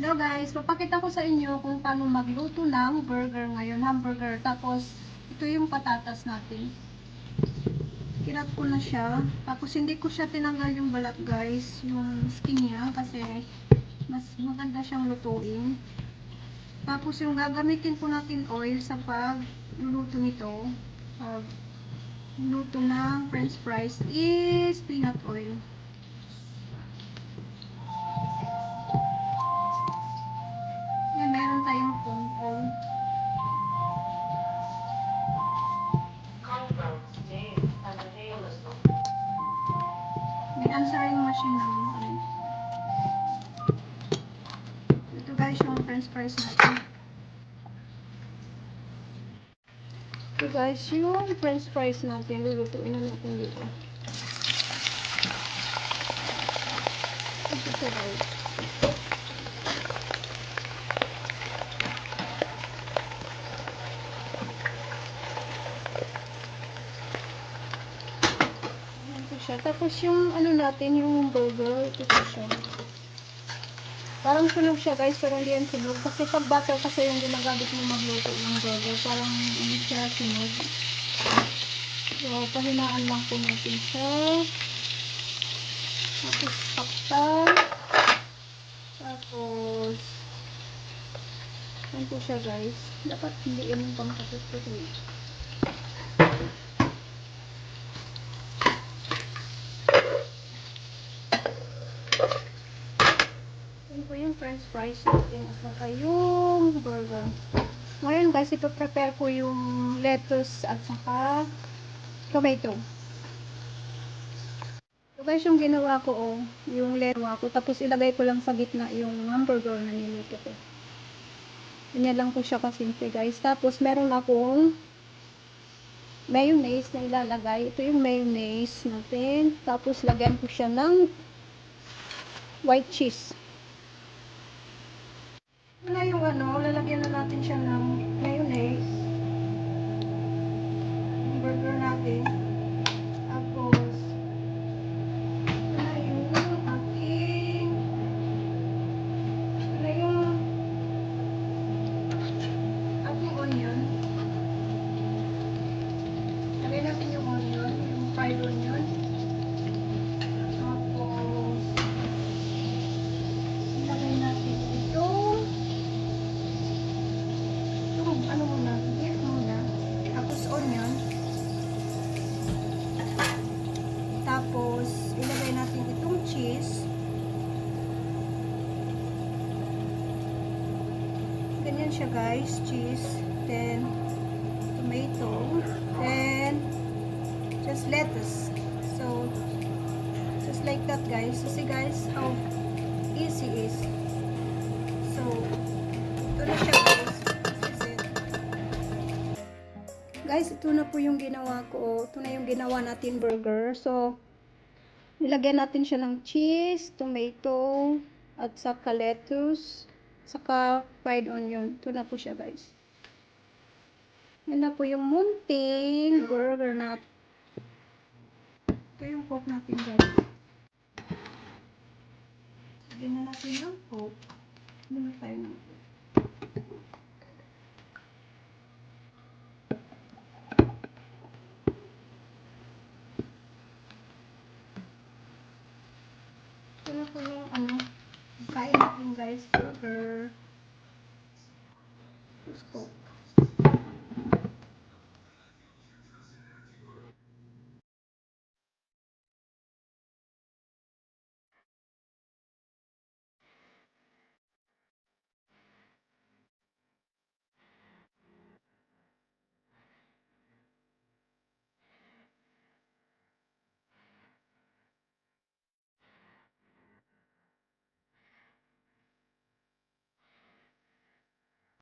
Hello guys, papakita ko sa inyo kung paano magluto ng burger ngayon, hamburger. Tapos, ito yung patatas natin. Kinat ko na siya. Tapos, hindi ko siya tinanggal yung balat guys, yung skin niya, kasi mas maganda siyang lutuin. Tapos, yung gagamitin po natin oil sa pagluluto nito, luto ng french fries is peanut oil. Yan, meron tayong phone. May answering machine na ano. Ito guys yung french fries natin. Ito guys yung french fries natin. Lulutuin na natin dito. Ito siya guys. Ito siya. Tapos yung ano natin, yung burger, ito siya. Parang sunog siya guys, pero hindi yan sunog. Kasi pag butter kasi yung ginagamit mo magluto ng burger, parang ano siya, sunog. So, pahinaan lang po natin siya. Tapos, takpan. Tapos, yan po siya guys. Dapat hindi yan yung pangkapit-kapit. Yan po yung french fries natin at saka yung burger. Ngayon guys, ipaprepare ko yung lettuce at saka tomato. So guys, yung ginawa ko yung lettuce ko, tapos ilagay ko lang sa gitna yung hamburger na niluto ko. Ganyan lang po siya kasimple guys. Tapos meron akong mayonnaise na ilalagay. Ito yung mayonnaise natin. Tapos lagyan ko siya ng white cheese. Ito na yung lalagyan na natin siya ng mayonnaise. Yung burger natin. Tapos, ito na yung ating onion. Lagay natin yung onion, yung fried onion. Tapos, ilagay natin itong ano muna, beef muna. Tapos onion. Tapos, ilagay natin itong cheese. Ganyan siya guys, cheese. Then, tomato. Then, just lettuce. So, just like that guys. So, see guys, how easy is. So, ito na siya guys. This is it. Guys, ito na po yung ginawa ko. Ito na yung ginawa natin burger. So, nilagyan natin siya ng cheese, tomato, at saka lettuce, saka fried onion. Ito na po siya guys. Yan na po yung munting burger natin. Ito yung pork natin guys. Lagyan na natin yung pork. Lagyan tayo ng pork. Ito na po yung kain natin guys, burger. Let's go.